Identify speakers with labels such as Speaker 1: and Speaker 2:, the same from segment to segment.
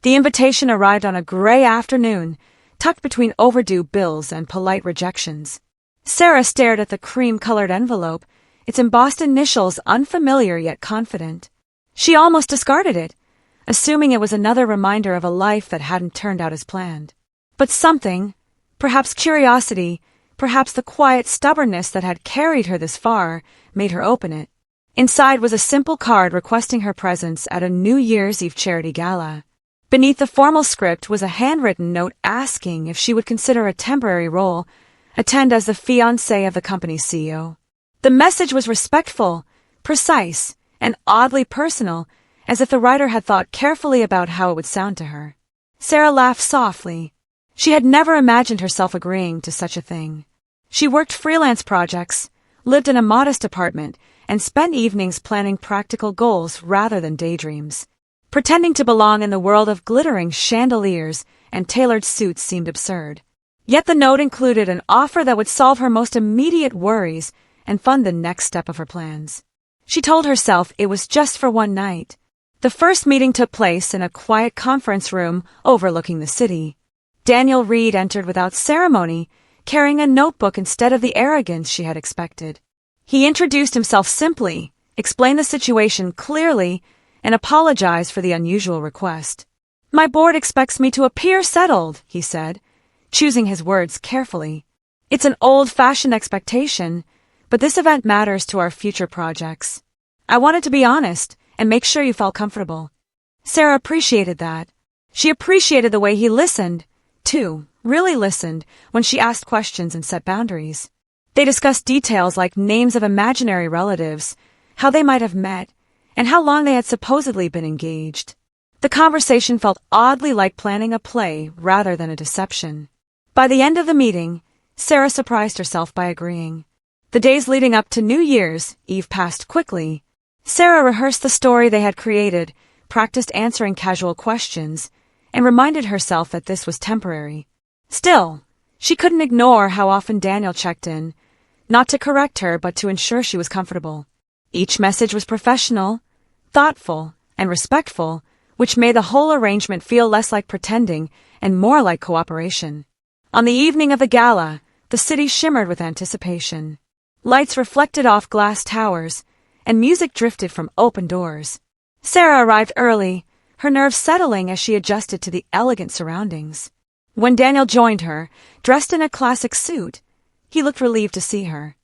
Speaker 1: The invitation arrived on a gray afternoon, tucked between overdue bills and polite rejections. Sarah stared at the cream-colored envelope, its embossed initials unfamiliar yet confident. She almost discarded it, assuming it was another reminder of a life that hadn't turned out as planned. But something, perhaps curiosity, perhaps the quiet stubbornness that had carried her this far, made her open it. Inside was a simple card requesting her presence at a New Year's Eve charity gala. Beneath the formal script was a handwritten note asking if she would consider a temporary role, attend as the fiancée of the company's CEO. The message was respectful, precise, and oddly personal, as if the writer had thought carefully about how it would sound to her. Sarah laughed softly. She had never imagined herself agreeing to such a thing. She worked freelance projects, lived in a modest apartment, and spent evenings planning practical goals rather than daydreams. Pretending to belong in the world of glittering chandeliers and tailored suits seemed absurd. Yet the note included an offer that would solve her most immediate worries and fund the next step of her plans. She told herself it was just for one night. The first meeting took place in a quiet conference room overlooking the city. Daniel Reed entered without ceremony, carrying a notebook instead of the arrogance she had expected. He introduced himself simply, explained the situation clearly, and apologized for the unusual request. "My board expects me to appear settled," he said, choosing his words carefully. "It's an old-fashioned expectation, but this event matters to our future projects. I wanted to be honest and make sure you felt comfortable." Sarah appreciated that. She appreciated the way he listened, too, really listened, when she asked questions and set boundaries. They discussed details like names of imaginary relatives, how they might have met, and how long they had supposedly been engaged. The conversation felt oddly like planning a play rather than a deception. By the end of the meeting, Sarah surprised herself by agreeing. The days leading up to New Year's Eve passed quickly. Sarah rehearsed the story they had created, practiced answering casual questions, and reminded herself that this was temporary. Still, she couldn't ignore how often Daniel checked in, not to correct her but to ensure she was comfortable. Each message was professional, thoughtful, and respectful, which made the whole arrangement feel less like pretending and more like cooperation. On the evening of the gala, the city shimmered with anticipation. Lights reflected off glass towers, and music drifted from open doors. Sarah arrived early, her nerves settling as she adjusted to the elegant surroundings. When Daniel joined her, dressed in a classic suit, he looked relieved to see her.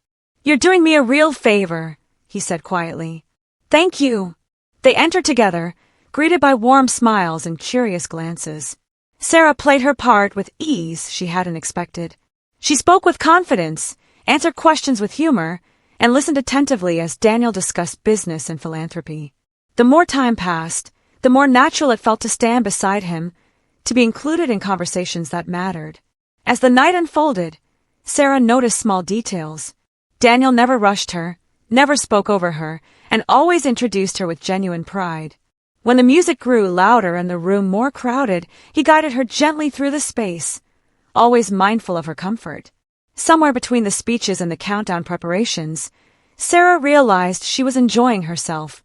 Speaker 1: "You're doing me a real favor," he said quietly. "Thank you." They entered together, greeted by warm smiles and curious glances. Sarah played her part with ease she hadn't expected. She spoke with confidence, answered questions with humor, and listened attentively as Daniel discussed business and philanthropy. The more time passed, the more natural it felt to stand beside him, to be included in conversations that mattered. As the night unfolded, Sarah noticed small details. Daniel never rushed her, never spoke over her, and always introduced her with genuine pride. When the music grew louder and the room more crowded, he guided her gently through the space, always mindful of her comfort. Somewhere between the speeches and the countdown preparations, Sarah realized she was enjoying herself,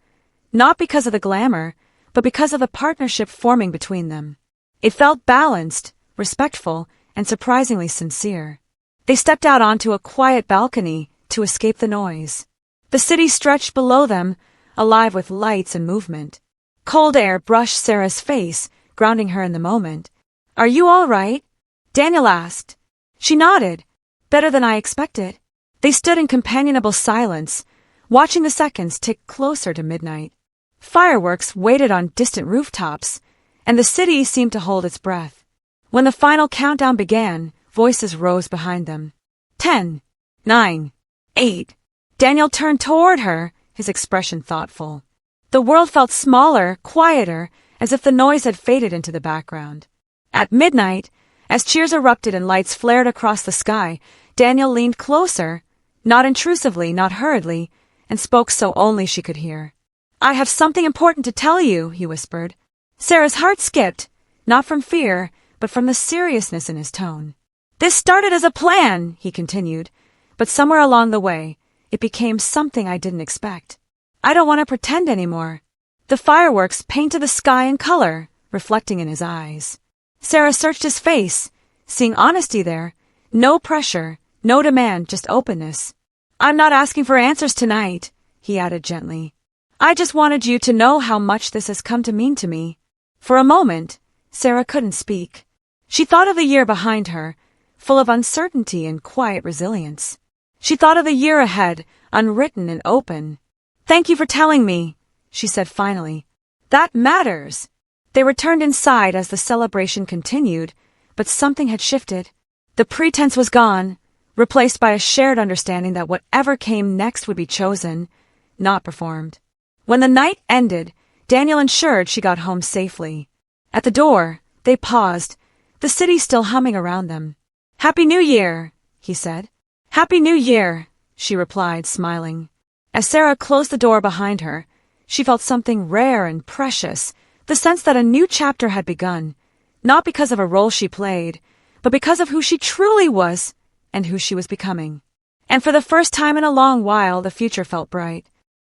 Speaker 1: not because of the glamour, but because of the partnership forming between them. It felt balanced, respectful, and surprisingly sincere. They stepped out onto a quiet balcony to escape the noise. The city stretched below them, alive with lights and movement. Cold air brushed Sarah's face, grounding her in the moment. "Are you all right?" Daniel asked. She nodded. "Better than I expected." They stood in companionable silence, watching the seconds tick closer to midnight. Fireworks waited on distant rooftops, and the city seemed to hold its breath. When the final countdown began, voices rose behind them. 10, 9, 8. Daniel turned toward her, his expression thoughtful. The world felt smaller, quieter, as if the noise had faded into the background. At midnight, as cheers erupted and lights flared across the sky, Daniel leaned closer, not intrusively, not hurriedly, and spoke so only she could hear. "I have something important to tell you," he whispered. Sarah's heart skipped, not from fear, but from the seriousness in his tone. "This started as a plan," he continued, "but somewhere along the way, it became something I didn't expect. I don't want to pretend anymore." The fireworks painted the sky in color, reflecting in his eyes. Sarah searched his face, seeing honesty there. No pressure, no demand, just openness. "I'm not asking for answers tonight," he added gently. "I just wanted you to know how much this has come to mean to me." For a moment, Sarah couldn't speak. She thought of the year behind her, full of uncertainty and quiet resilience. She thought of the year ahead, unwritten and open. "Thank you for telling me," she said finally. "That matters." They returned inside as the celebration continued, but something had shifted. The pretense was gone, replaced by a shared understanding that whatever came next would be chosen, not performed. When the night ended, Daniel ensured she got home safely. At the door, they paused, the city still humming around them. "Happy New Year," he said. "Happy New Year," she replied, smiling. As Sarah closed the door behind her, she felt something rare and precious, the sense that a new chapter had begun, not because of a role she played, but because of who she truly was and who she was becoming. And for the first time in a long while, the future felt bright.